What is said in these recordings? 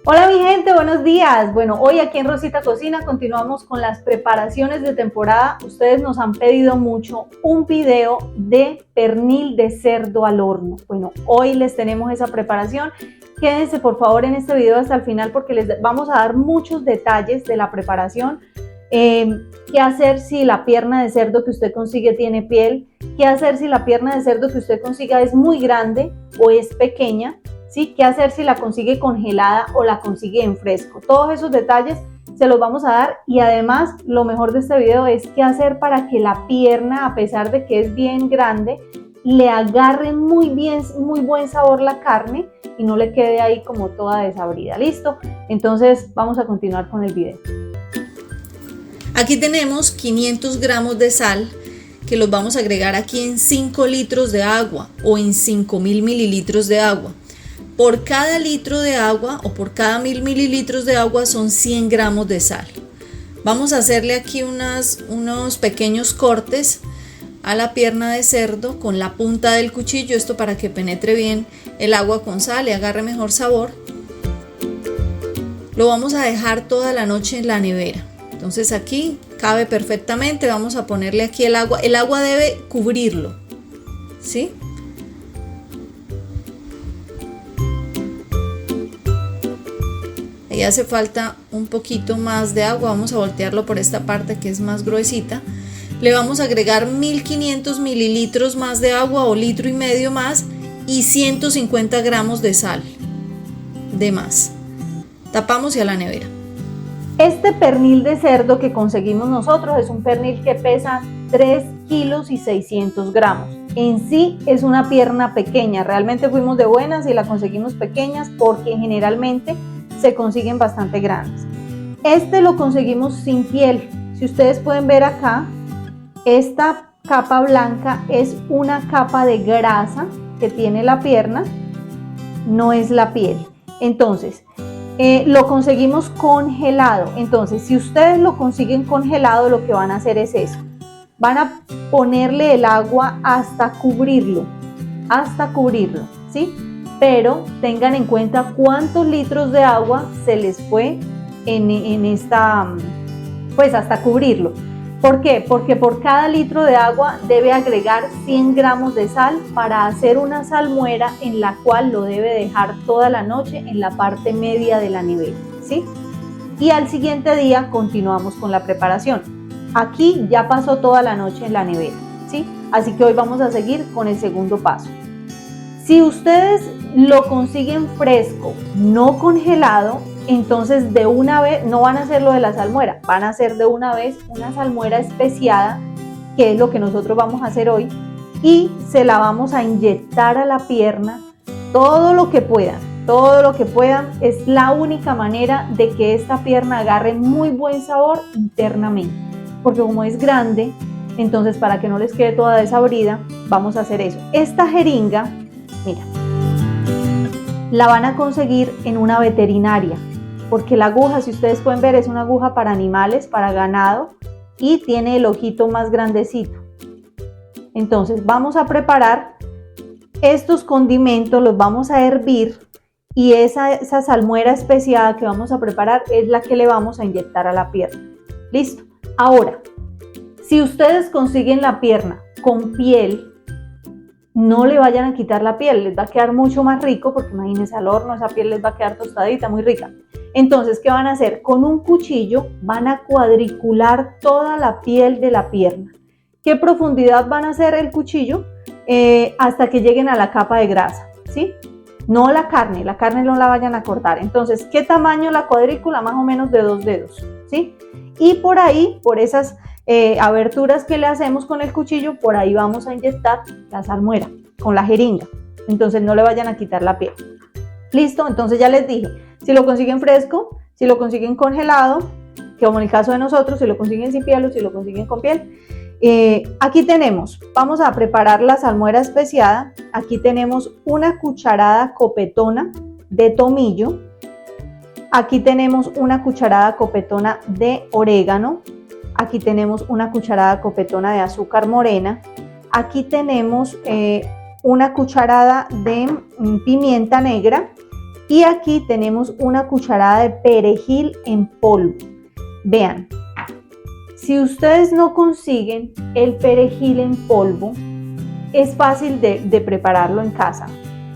Hola mi gente, buenos días. Bueno, hoy aquí en Rosita Cocina continuamos con las preparaciones de temporada. Ustedes nos han pedido mucho un video de pernil de cerdo al horno. Bueno, hoy les tenemos esa preparación. Quédense por favor en este video hasta el final porque les vamos a dar muchos detalles de la preparación. ¿Qué hacer si la pierna de cerdo que usted consigue tiene piel? ¿Qué hacer si la pierna de cerdo que usted consiga es muy grande o es pequeña? ¿Sí? ¿Qué hacer si la consigue congelada o la consigue en fresco? Todos esos detalles se los vamos a dar y además lo mejor de este video es qué hacer para que la pierna, a pesar de que es bien grande, le agarre muy buen sabor la carne y no le quede ahí como toda desabrida. ¿Listo? Entonces vamos a continuar con el video. Aquí tenemos 500 gramos de sal que los vamos a agregar aquí en 5 litros de agua o en 5000 mililitros de agua. Por cada litro de agua o por cada 1000 mililitros de agua son 100 gramos de sal. Vamos a hacerle aquí unos pequeños cortes a la pierna de cerdo con la punta del cuchillo, esto para que penetre bien el agua con sal y agarre mejor sabor. Lo vamos a dejar toda la noche en la nevera. Entonces aquí cabe perfectamente, vamos a ponerle aquí el agua debe cubrirlo, ¿sí? Ahí hace falta un poquito más de agua, vamos a voltearlo por esta parte que es más gruesita. Le vamos a agregar 1500 mililitros más de agua o litro y medio más y 150 gramos de sal de más. Tapamos y a la nevera. Este pernil de cerdo que conseguimos nosotros es un pernil que pesa 3 kilos y 600 gramos. En sí es una pierna pequeña, realmente fuimos de buenas y la conseguimos pequeñas porque generalmente se consiguen bastante grandes. Este lo conseguimos sin piel. Si ustedes pueden ver acá, esta capa blanca es una capa de grasa que tiene la pierna, no es la piel. Entonces, lo conseguimos congelado. Entonces, si ustedes lo consiguen congelado, lo que van a hacer es eso. Van a ponerle el agua hasta cubrirlo, ¿sí? Pero tengan en cuenta cuántos litros de agua se les fue en esta, pues hasta cubrirlo. ¿Por qué? Porque por cada litro de agua debe agregar 100 gramos de sal para hacer una salmuera en la cual lo debe dejar toda la noche en la parte media de la nevera, ¿sí? Y al siguiente día continuamos con la preparación. Aquí ya pasó toda la noche en la nevera, ¿sí? Así que hoy vamos a seguir con el segundo paso. Si ustedes lo consiguen fresco, no congelado, entonces de una vez no van a hacer lo de la salmuera, van a hacer de una vez una salmuera especiada, que es lo que nosotros vamos a hacer hoy, y se la vamos a inyectar a la pierna todo lo que puedan, es la única manera de que esta pierna agarre muy buen sabor internamente, porque como es grande, entonces para que no les quede toda desabrida, vamos a hacer eso. Esta jeringa, mira, la van a conseguir en una veterinaria, porque la aguja, si ustedes pueden ver, es una aguja para animales, para ganado, y tiene el ojito más grandecito. Entonces vamos a preparar estos condimentos, los vamos a hervir, y esa salmuera especiada que vamos a preparar es la que le vamos a inyectar a la pierna. Listo. Ahora, si ustedes consiguen la pierna con piel, no le vayan a quitar la piel, les va a quedar mucho más rico, porque imagínense al horno, esa piel les va a quedar tostadita, muy rica. Entonces, ¿qué van a hacer? Con un cuchillo van a cuadricular toda la piel de la pierna. ¿Qué profundidad van a hacer el cuchillo? Hasta que lleguen a la capa de grasa, ¿sí? No la carne no la vayan a cortar. Entonces, ¿qué tamaño la cuadrícula? Más o menos de 2 dedos, ¿sí? Y por ahí, por esas aberturas que le hacemos con el cuchillo, por ahí vamos a inyectar la salmuera con la jeringa. Entonces no le vayan a quitar la piel. Listo, entonces ya les dije, si lo consiguen fresco, si lo consiguen congelado, que como en el caso de nosotros, si lo consiguen sin piel o si lo consiguen con piel. Aquí tenemos, vamos a preparar la salmuera especiada. Aquí tenemos una cucharada copetona de tomillo. Aquí tenemos una cucharada copetona de orégano. Aquí tenemos una cucharada copetona de azúcar morena. Aquí tenemos una cucharada de pimienta negra Y aquí tenemos una cucharada de perejil en polvo. Vean, si ustedes no consiguen el perejil en polvo, es fácil de prepararlo en casa.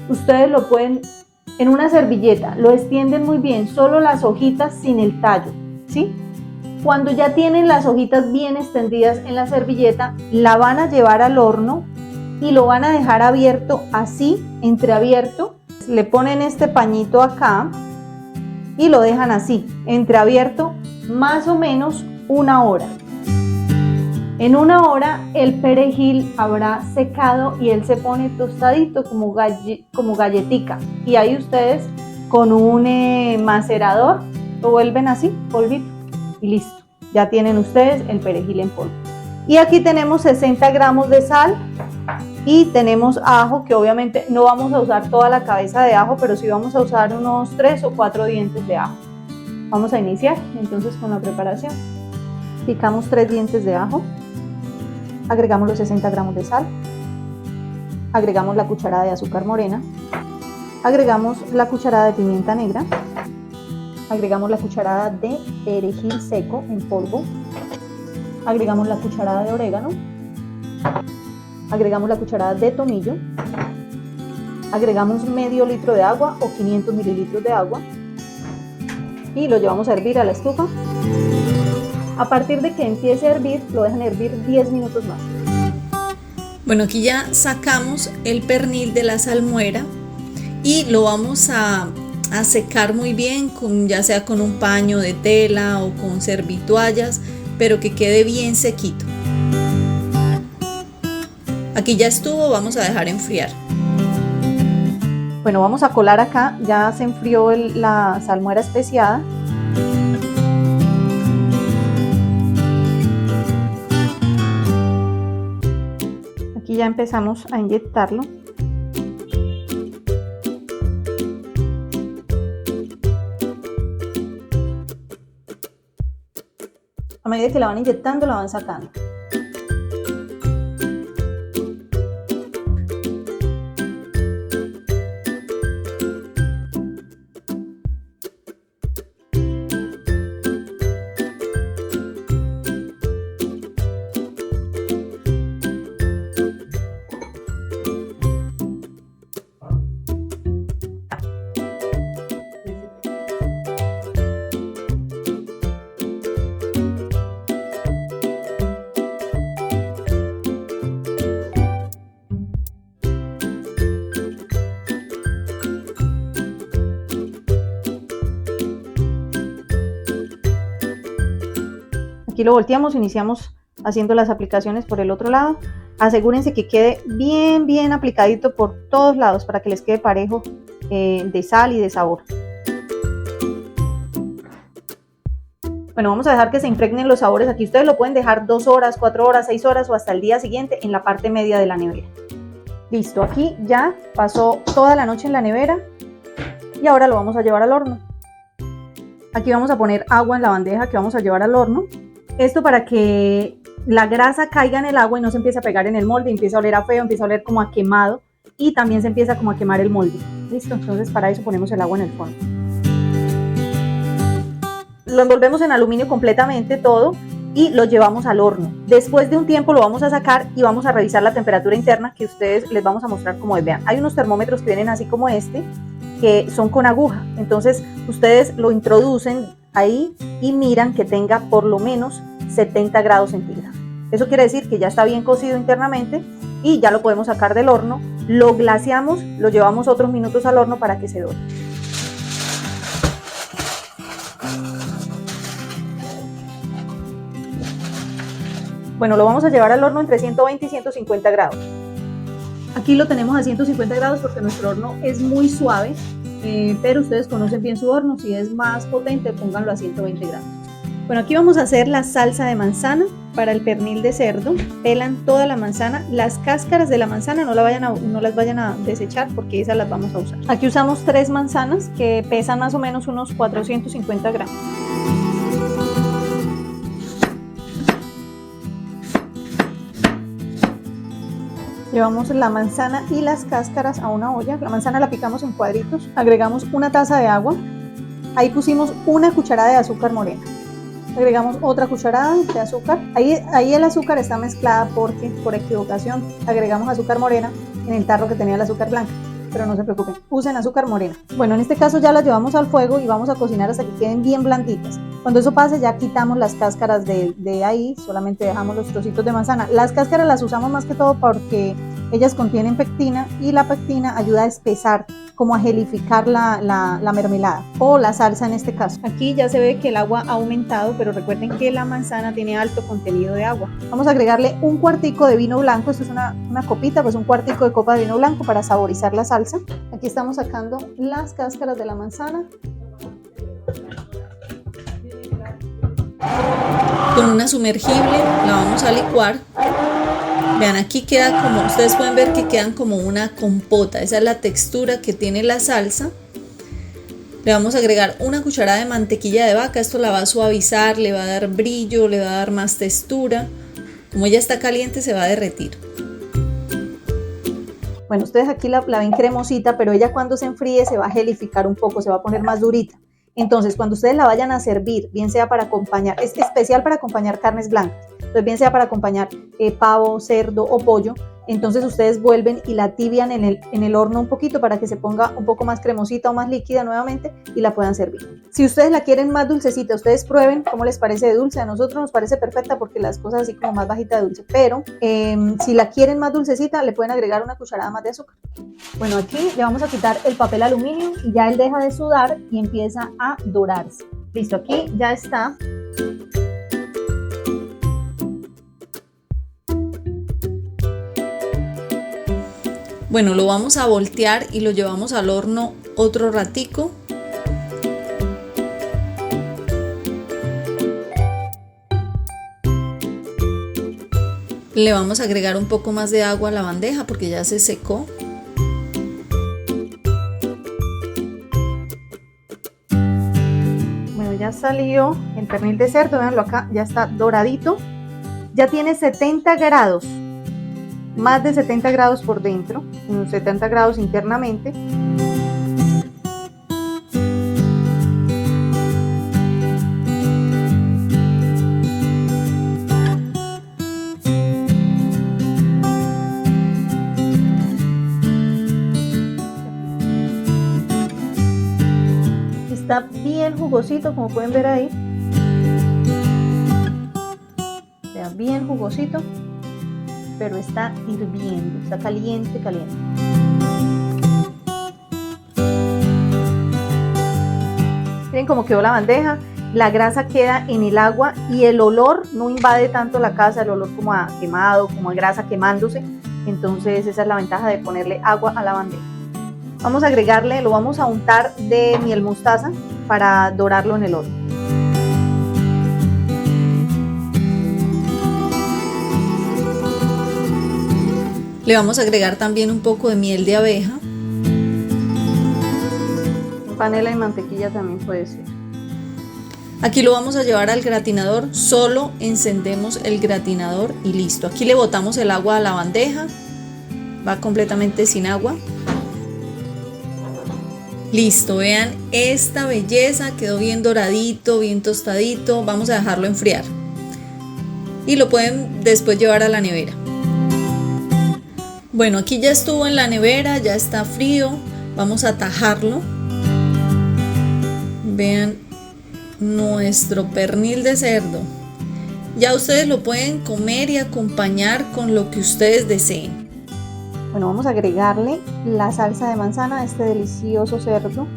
Ustedes lo pueden en una servilleta, lo extienden muy bien, solo las hojitas sin el tallo, ¿sí? Cuando ya tienen las hojitas bien extendidas en la servilleta, la van a llevar al horno y lo van a dejar abierto así, entreabierto. Le ponen este pañito acá y lo dejan así, entreabierto, más o menos 1 hora. En 1 hora el perejil habrá secado y él se pone tostadito como galletica. Y ahí ustedes con un macerador lo vuelven así, polvito, y listo. Ya tienen ustedes el perejil en polvo. Y aquí tenemos 60 gramos de sal y tenemos ajo, que obviamente no vamos a usar toda la cabeza de ajo, pero sí vamos a usar unos 3 o 4 dientes de ajo. Vamos a iniciar entonces con la preparación. Picamos 3 dientes de ajo. Agregamos los 60 gramos de sal, agregamos la cucharada de azúcar morena, agregamos la cucharada de pimienta negra, agregamos la cucharada de perejil seco en polvo, agregamos la cucharada de orégano, agregamos la cucharada de tomillo, agregamos medio litro de agua o 500 mililitros de agua y lo llevamos a hervir a la estufa. A partir de que empiece a hervir, lo dejan hervir 10 minutos más. Bueno, aquí ya sacamos el pernil de la salmuera y lo vamos a secar muy bien, ya sea con un paño de tela o con servitoallas, pero que quede bien sequito. Aquí ya estuvo, vamos a dejar enfriar. Bueno, vamos a colar acá, ya se enfrió la salmuera especiada. Aquí ya empezamos a inyectarlo. A medida que la van inyectando, la van sacando. Aquí lo volteamos, iniciamos haciendo las aplicaciones por el otro lado. Asegúrense que quede bien aplicadito por todos lados para que les quede parejo de sal y de sabor. Bueno, vamos a dejar que se impregnen los sabores. Aquí ustedes lo pueden dejar 2 horas, 4 horas, 6 horas o hasta el día siguiente en la parte media de la nevera. Listo, aquí ya pasó toda la noche en la nevera y ahora lo vamos a llevar al horno. Aquí vamos a poner agua en la bandeja que vamos a llevar al horno. Esto para que la grasa caiga en el agua y no se empiece a pegar en el molde, empieza a oler a feo, empieza a oler como a quemado y también se empieza como a quemar el molde. Listo, entonces para eso ponemos el agua en el fondo. Lo envolvemos en aluminio completamente todo y lo llevamos al horno. Después de un tiempo lo vamos a sacar y vamos a revisar la temperatura interna que ustedes les vamos a mostrar cómo es. Vean, hay unos termómetros que vienen así como este, que son con aguja. Entonces ustedes lo introducen ahí y miran que tenga por lo menos 70 grados centígrados. Eso quiere decir que ya está bien cocido internamente y ya lo podemos sacar del horno. Lo glaseamos, lo llevamos otros minutos al horno para que se dore. Bueno, lo vamos a llevar al horno entre 120 y 150 grados. Aquí lo tenemos a 150 grados porque nuestro horno es muy suave, pero ustedes conocen bien su horno. Si es más potente, pónganlo a 120 grados. Bueno, aquí vamos a hacer la salsa de manzana para el pernil de cerdo. Pelan toda la manzana. Las cáscaras de la manzana no las vayan a desechar porque esas las vamos a usar. Aquí usamos 3 manzanas que pesan más o menos unos 450 gramos. Llevamos la manzana y las cáscaras a una olla. La manzana la picamos en cuadritos. Agregamos una taza de agua. Ahí pusimos una cucharada de azúcar morena. Agregamos otra cucharada de azúcar. Ahí el azúcar está mezclada porque por equivocación agregamos azúcar morena en el tarro que tenía el azúcar blanca. Pero no se preocupen, usen azúcar morena. Bueno, en este caso ya las llevamos al fuego y vamos a cocinar hasta que queden bien blanditas. Cuando eso pase ya quitamos las cáscaras de ahí, solamente dejamos los trocitos de manzana. Las cáscaras las usamos más que todo porque ellas contienen pectina y la pectina ayuda a espesar, como a gelificar la mermelada o la salsa en este caso. Aquí ya se ve que el agua ha aumentado, pero recuerden que la manzana tiene alto contenido de agua. Vamos a agregarle un cuartico de vino blanco, esto es una copita, pues un cuartico de copa de vino blanco para saborizar la salsa. Aquí estamos sacando las cáscaras de la manzana. Con una sumergible la vamos a licuar. Vean, aquí queda como, ustedes pueden ver que quedan como una compota. Esa es la textura que tiene la salsa. Le vamos a agregar una cucharada de mantequilla de vaca. Esto la va a suavizar, le va a dar brillo, le va a dar más textura. Como ya está caliente se va a derretir. Bueno, ustedes aquí la ven cremosita, pero ella cuando se enfríe se va a gelificar un poco, se va a poner más durita. Entonces, cuando ustedes la vayan a servir, bien sea para acompañar, es especial para acompañar carnes blancas, entonces bien sea para acompañar pavo, cerdo o pollo, entonces ustedes vuelven y la tibian en el horno un poquito para que se ponga un poco más cremosita o más líquida nuevamente y la puedan servir. Si ustedes la quieren más dulcecita, ustedes prueben cómo les parece de dulce. A nosotros nos parece perfecta porque las cosas así como más bajita de dulce, pero si la quieren más dulcecita, le pueden agregar una cucharada más de azúcar. Bueno, aquí le vamos a quitar el papel aluminio y ya él deja de sudar y empieza a dorarse. Listo, aquí ya está. Bueno, lo vamos a voltear y lo llevamos al horno otro ratico. Le vamos a agregar un poco más de agua a la bandeja porque ya se secó. Bueno, ya salió el pernil de cerdo, véanlo acá, ya está doradito. Ya tiene 70 grados. Más de 70 grados por dentro, unos 70 grados internamente. Está bien jugosito, como pueden ver ahí. Está bien jugosito, pero está hirviendo, está caliente, caliente. Miren cómo quedó la bandeja, la grasa queda en el agua y el olor no invade tanto la casa, el olor como a quemado, como a grasa quemándose. Entonces esa es la ventaja de ponerle agua a la bandeja. Vamos a agregarle, lo vamos a untar de miel mostaza para dorarlo en el horno. Le vamos a agregar también un poco de miel de abeja. Panela y mantequilla también puede ser. Aquí lo vamos a llevar al gratinador, solo encendemos el gratinador y listo. Aquí le botamos el agua a la bandeja, va completamente sin agua. Listo, vean esta belleza, quedó bien doradito, bien tostadito. Vamos a dejarlo enfriar y lo pueden después llevar a la nevera. Bueno, aquí ya estuvo en la nevera, ya está frío, vamos a tajarlo. Vean nuestro pernil de cerdo. Ya ustedes lo pueden comer y acompañar con lo que ustedes deseen. Bueno, vamos a agregarle la salsa de manzana a este delicioso cerdo.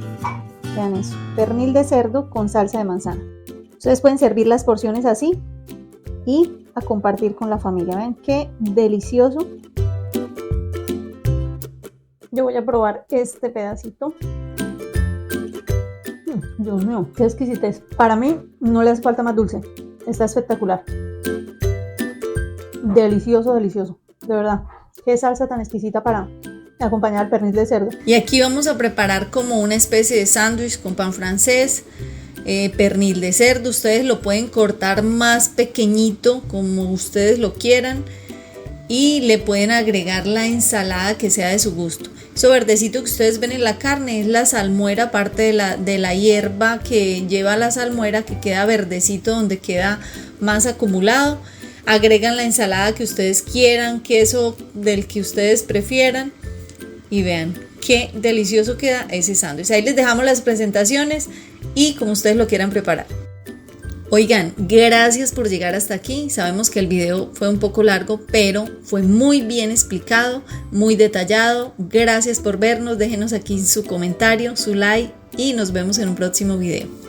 Vean eso, pernil de cerdo con salsa de manzana. Ustedes pueden servir las porciones así y a compartir con la familia. Vean qué delicioso. Yo voy a probar este pedacito. Dios mío, qué exquisitez. Para mí no le hace falta más dulce. Está espectacular. Delicioso, delicioso. De verdad. Qué salsa tan exquisita para acompañar al pernil de cerdo. Y aquí vamos a preparar como una especie de sándwich con pan francés, pernil de cerdo. Ustedes lo pueden cortar más pequeñito como ustedes lo quieran y le pueden agregar la ensalada que sea de su gusto. Eso verdecito que ustedes ven en la carne es la salmuera, parte de la hierba que lleva la salmuera, que queda verdecito donde queda más acumulado. Agregan la ensalada que ustedes quieran, queso del que ustedes prefieran y vean qué delicioso queda ese sándwich. Ahí les dejamos las presentaciones y como ustedes lo quieran preparar. Oigan, gracias por llegar hasta aquí. Sabemos que el video fue un poco largo, pero fue muy bien explicado, muy detallado. Gracias por vernos. Déjenos aquí su comentario, su like y nos vemos en un próximo video.